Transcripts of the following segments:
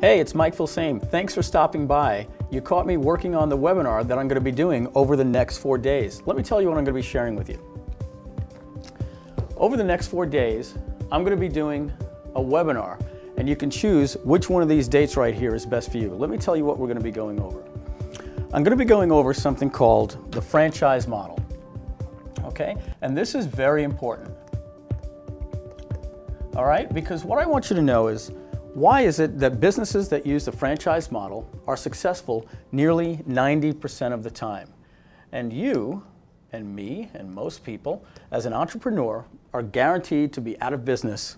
Hey, it's Mike Filsaime. Thanks for stopping by. You caught me working on the webinar that I'm going to be doing over the next 4 days. Let me tell you what I'm going to be sharing with you. Over the next 4 days, I'm going to be doing a webinar, and you can choose which one of these dates right here is best for you. Let me tell you what we're going to be going over. I'm going to be going over something called the franchise model. Okay? And this is very important. All right? Because what I want you to know is, why is it that businesses that use the franchise model are successful nearly 90% of the time? And you and me and most people as an entrepreneur are guaranteed to be out of business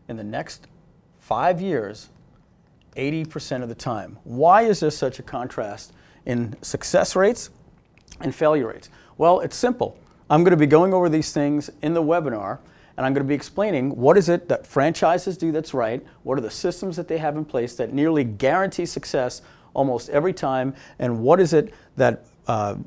in the next 5 years 80% of the time. Why is there such a contrast in success rates and failure rates? Well, it's simple. I'm going to be going over these things in the webinar, and I'm going to be explaining what is it that franchises do that's right, what are the systems that they have in place that nearly guarantee success almost every time, and what is it that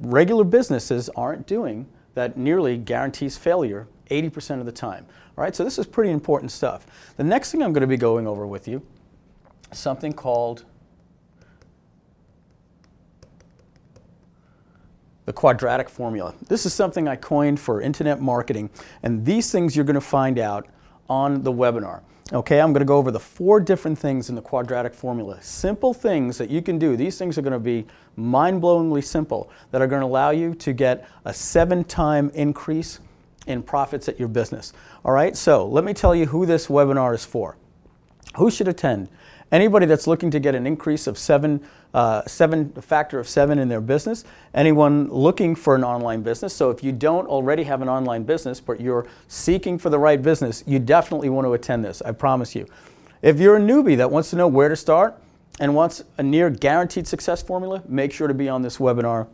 regular businesses aren't doing that nearly guarantees failure 80% of the time. All right, so this is pretty important stuff. The next thing I'm going to be going over with you is something called the quadratic formula. This is something I coined for internet marketing, and these things you're going to find out on the webinar. Okay, I'm going to go over the 4 different things in the quadratic formula. Simple things that you can do. These things are going to be mind-blowingly simple that are going to allow you to get a 7-time increase in profits at your business. All right, so let me tell you who this webinar is for. Who should attend? Anybody that's looking to get an increase of a factor of 7 in their business. Anyone looking for an online business. So if you don't already have an online business, but you're seeking for the right business, you definitely want to attend this, I promise you. If you're a newbie that wants to know where to start and wants a near guaranteed success formula, make sure to be on this webinar.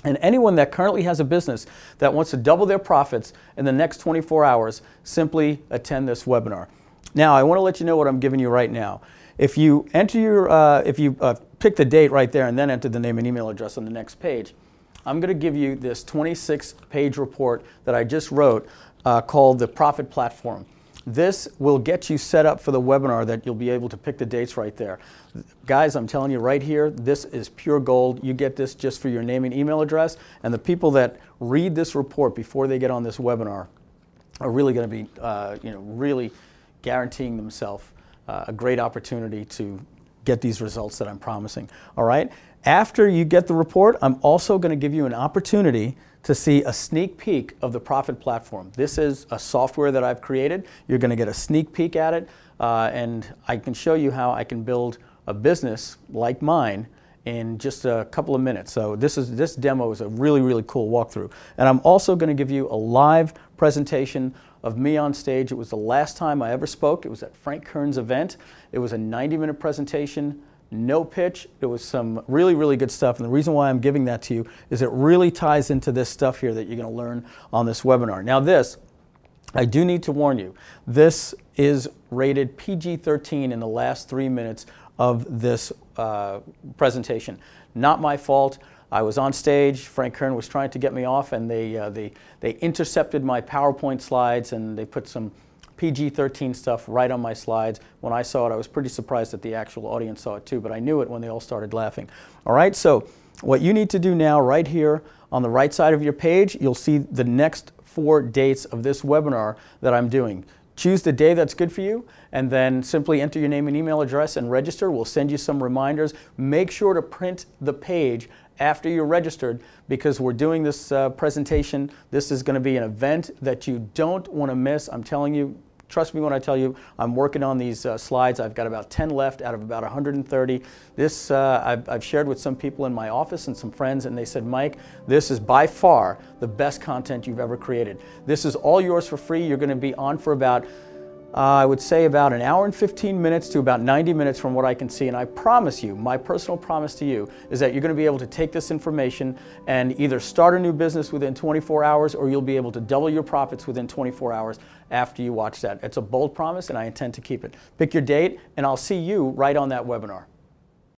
And anyone that currently has a business that wants to double their profits in the next 24 hours, simply attend this webinar. Now, I want to let you know what I'm giving you right now. If you enter your, pick the date right there and then enter the name and email address on the next page, I'm going to give you this 26-page report that I just wrote called the Profit Platform. This will get you set up for the webinar that you'll be able to pick the dates right there. Guys, I'm telling you right here, this is pure gold. You get this just for your name and email address, and the people that read this report before they get on this webinar are really going to be, really guaranteeing themselves a great opportunity to get these results that I'm promising. All right? After you get the report, I'm also going to give you an opportunity to see a sneak peek of the Profit Platform. This is a software that I've created. You're going to get a sneak peek at it, and I can show you how I can build a business like mine in just a couple of minutes. So this demo is a really, really cool walkthrough. And I'm also going to give you a live presentation of me on stage. It was the last time I ever spoke. It was at Frank Kern's event. It was a 90-minute presentation, no pitch. It was some really, really good stuff. And the reason why I'm giving that to you is it really ties into this stuff here that you're going to learn on this webinar. Now this, I do need to warn you, this is rated PG-13 in the last 3 minutes of this presentation. Not my fault. I was on stage, Frank Kern was trying to get me off, and they intercepted my PowerPoint slides, and they put some PG-13 stuff right on my slides. When I saw it, I was pretty surprised that the actual audience saw it too, but I knew it when they all started laughing. All right, so what you need to do now, right here on the right side of your page, you'll see the next 4 dates of this webinar that I'm doing. Choose the day that's good for you, and then simply enter your name and email address and register. We'll send you some reminders. Make sure to print the page after you're registered, because we're doing this presentation. This is going to be an event that you don't want to miss. I'm telling you, trust me when I tell you, I'm working on these slides. I've got about 10 left out of about 130. This I've shared with some people in my office and some friends, and they said, Mike, this is by far the best content you've ever created. This is all yours for free. You're going to be on for about I would say about 1 hour and 15 minutes to about 90 minutes from what I can see. And I promise you, my personal promise to you is that you're going to be able to take this information and either start a new business within 24 hours, or you'll be able to double your profits within 24 hours after you watch that. It's a bold promise, and I intend to keep it. Pick your date, and I'll see you right on that webinar.